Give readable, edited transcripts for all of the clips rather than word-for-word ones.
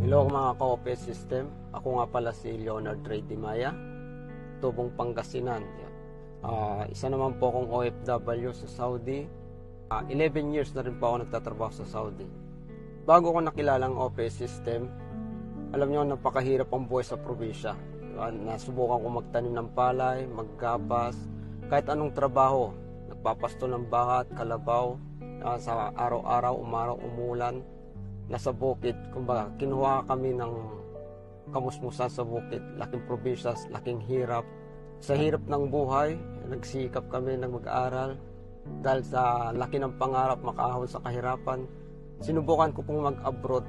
Hello mga ka-OPS system. Ako nga pala si Leonard Ray Dimaya, Tubong Pangasinan. Isa naman po akong OFW sa Saudi. 11 years na rin po ako nagtatrabaho sa Saudi. Bago ko nakilala ang OPS system, alam nyo, napakahirap ang buhay sa probinsya. Nasubukan ko magtanim ng palay, maggapas, kahit anong trabaho. Nagpapasto ng bahat, kalabaw, sa araw-araw, umaraw, umulan. Nasa bukid, kumbaga, kinuha kami ng kamusmusan sa bukid, laking probinsya, laking hirap. Sa hirap ng buhay, nagsikap kami ng mag-aral dahil sa laki ng pangarap makaahon sa kahirapan. Sinubukan ko pong mag-abroad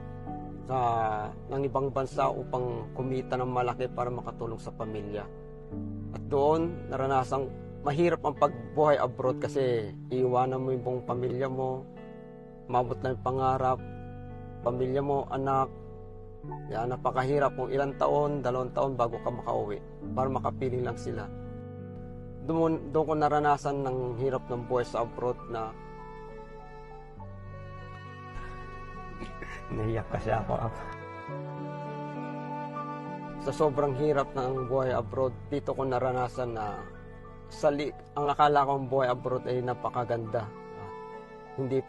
ng ibang bansa upang kumita ng malaki para makatulong sa pamilya. At doon, naranasang mahirap ang pagbuhay abroad kasi iiwanan mo yung buong pamilya mo, mabot na yung pangarap, pamilya mo, anak. Yan, napakahirap kung ilang taon, 2 taon bago ka makauwi para makapiling lang sila. Doon ko naranasan ng hirap ng buhay sa abroad na naiyak kasi ako. Sa sobrang hirap ng buhay abroad, dito ko naranasan na ang akala kong buhay abroad ay napakaganda. Hindi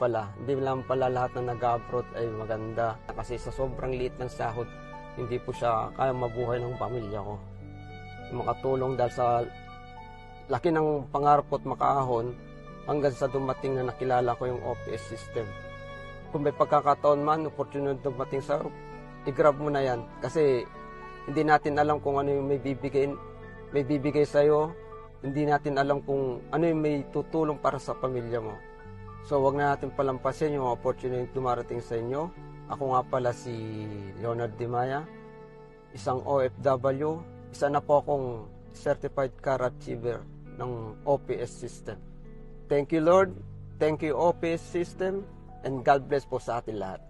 lang pala lahat na nag-abroad ay maganda. Kasi sa sobrang liit ng sahod, hindi po siya kaya mabuhay ng pamilya ko. Makatulong dahil sa laki ng pangarap ko at makaahon hanggang sa dumating na nakilala ko yung OPS system. Kung may pagkakataon man, opportunity dumating sa i-grab mo na yan. Kasi hindi natin alam kung ano yung may bibigay sa'yo. Hindi natin alam kung ano yung may tutulong para sa pamilya mo. So, wag na natin palampasin yung opportunity dumarating sa inyo. Ako nga pala si Leonard Dimaya, isang OFW. Isa na po akong Certified Car Achiever ng OPS system. Thank you, Lord. Thank you, OPS system. And God bless po sa atin lahat.